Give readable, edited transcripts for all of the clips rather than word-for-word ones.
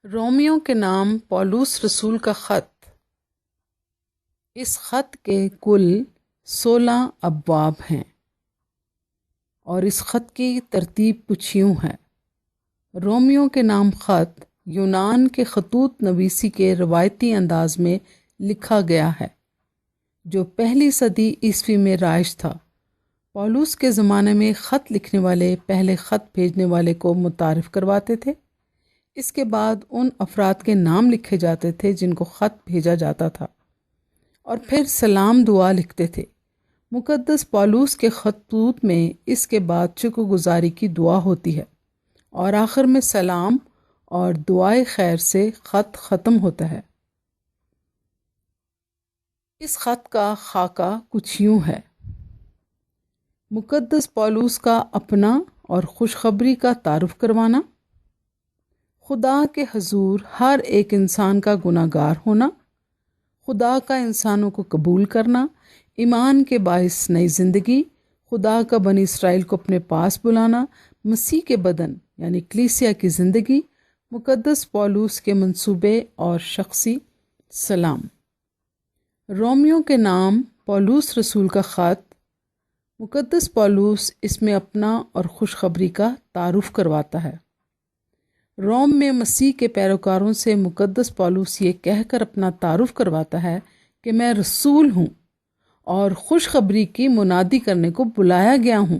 Romeo کے نام پولوس رسول کا خط۔ اس خط کے کل 16 ابواب ہیں اور اس خط کی ترتیب کچھ یوں ہے۔ رومیو کے نام خط یونان کے خطوط نویسی کے روایتی انداز میں لکھا گیا ہے جو پہلی صدی عیسوی میں رائج تھا۔ پولوس کے زمانے میں خط لکھنے والے پہلے خط بھیجنے والے کو متعارف کرواتے تھے۔ اس کے بعد ان افراد کے نام لکھے جاتے تھے جن کو خط بھیجا جاتا تھا اور پھر سلام دعا لکھتے تھے۔ مقدس پولوس کے خطوط میں اس کے بعد شکر گزاری کی دعا ہوتی ہے اور آخر میں سلام اور دعائے خیر سے خط ختم ہوتا ہے۔ اس خط کا خاکہ کچھ یوں ہے۔ مقدس پولوس کا اپنا اور خوشخبری کا تعارف کروانا، خدا کے حضور ہر ایک انسان کا گناہ گار ہونا، خدا کا انسانوں کو قبول کرنا، ایمان کے باعث نئی زندگی، خدا کا بنی اسرائیل کو اپنے پاس بلانا، مسیح کے بدن یعنی کلیسیا کی زندگی، مقدس پولوس کے منصوبے اور شخصی سلام۔ رومیو کے نام پولوس رسول کا خط۔ مقدس پولوس اس میں اپنا اور خوشخبری کا تعارف کرواتا ہے۔ روم میں مسیح کے پیروکاروں سے مقدس پولوس یہ کہہ کر اپنا تعارف کرواتا ہے کہ میں رسول ہوں اور خوشخبری کی منادی کرنے کو بلایا گیا ہوں۔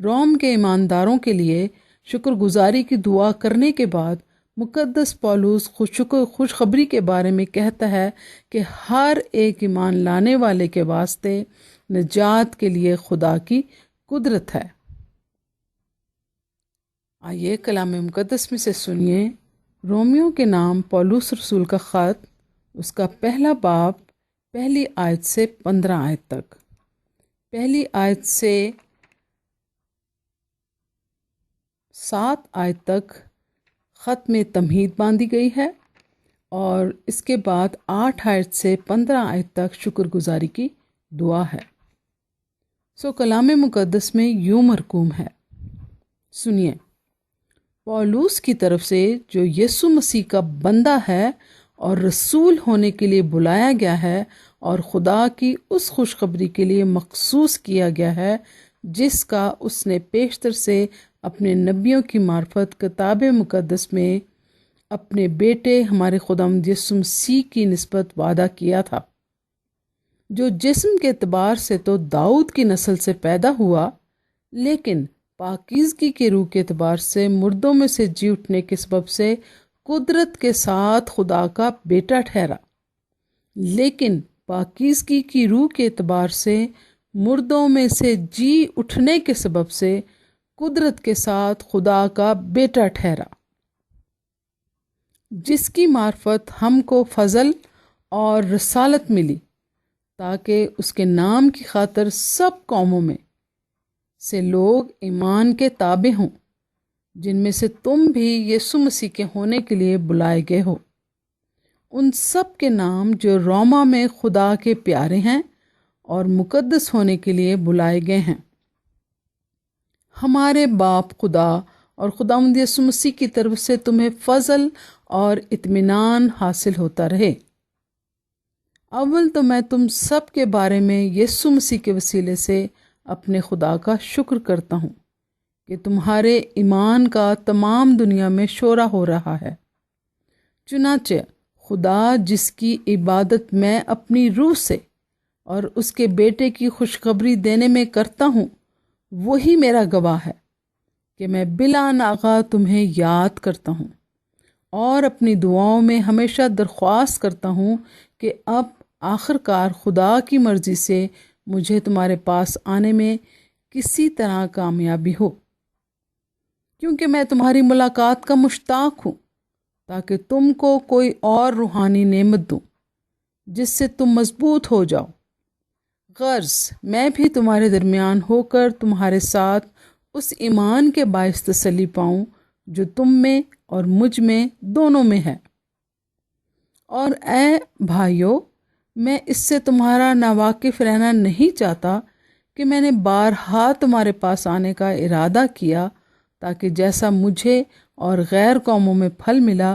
روم کے ایمانداروں کے لیے شکر گزاری کی دعا کرنے کے بعد مقدس پولوس خوشخبری کے بارے میں کہتا ہے کہ ہر ایک ایمان لانے والے کے واسطے نجات کے لیے خدا کی قدرت ہے۔ آئیے کلام مقدس میں سے سنیے رومیو کے نام پولوس رسول کا خط، اس کا پہلا باب، پہلی آیت سے 15 آیت تک۔ پہلی آیت سے 7 آیت تک خط میں تمہید باندھی گئی ہے اور اس کے بعد 8 آیت سے 15 آیت تک شکر گزاری کی دعا ہے۔ کلام مقدس میں یوں مرقوم ہے، سنیے۔ پولوس کی طرف سے جو یسوع مسیح کا بندہ ہے اور رسول ہونے کے لیے بلایا گیا ہے اور خدا کی اس خوشخبری کے لیے مخصوص کیا گیا ہے جس کا اس نے پیشتر سے اپنے نبیوں کی معرفت کتاب مقدس میں اپنے بیٹے ہمارے خداوند یسوع مسیح کی نسبت وعدہ کیا تھا، جو جسم کے اعتبار سے تو داؤد کی نسل سے پیدا ہوا لیکن پاکیزگی کے روح کے اعتبار سے مردوں میں سے جی اٹھنے کے سبب سے قدرت کے ساتھ خدا کا بیٹا ٹھہرا، لیکن پاکیزگی کی روح کے اعتبار سے مردوں میں سے جی اٹھنے کے سبب سے قدرت کے ساتھ خدا کا بیٹا ٹھہرا، جس کی معرفت ہم کو فضل اور رسالت ملی تاکہ اس کے نام کی خاطر سب قوموں میں سے لوگ ایمان کے تابع ہوں، جن میں سے تم بھی یسوع مسیح کے ہونے کے لیے بلائے گئے ہو، ان سب کے نام جو روما میں خدا کے پیارے ہیں اور مقدس ہونے کے لیے بلائے گئے ہیں۔ ہمارے باپ خدا اور خداوند یسوع مسیح کی طرف سے تمہیں فضل اور اطمینان حاصل ہوتا رہے۔ اول تو میں تم سب کے بارے میں یسوع مسیح کے وسیلے سے اپنے خدا کا شکر کرتا ہوں کہ تمہارے ایمان کا تمام دنیا میں شورا ہو رہا ہے۔ چنانچہ خدا جس کی عبادت میں اپنی روح سے اور اس کے بیٹے کی خوشخبری دینے میں کرتا ہوں، وہی میرا گواہ ہے کہ میں بلا ناغہ تمہیں یاد کرتا ہوں اور اپنی دعاؤں میں ہمیشہ درخواست کرتا ہوں کہ اب آخر کار خدا کی مرضی سے مجھے تمہارے پاس آنے میں کسی طرح کامیابی ہو، کیونکہ میں تمہاری ملاقات کا مشتاق ہوں تاکہ تم کو کوئی اور روحانی نعمت دوں جس سے تم مضبوط ہو جاؤ، غرض میں بھی تمہارے درمیان ہو کر تمہارے ساتھ اس ایمان کے باعث تسلی پاؤں جو تم میں اور مجھ میں دونوں میں ہے۔ اور اے بھائیو، میں اس سے تمہارا ناواقف رہنا نہیں چاہتا کہ میں نے بارہا تمہارے پاس آنے کا ارادہ کیا تاکہ جیسا مجھے اور غیر قوموں میں پھل ملا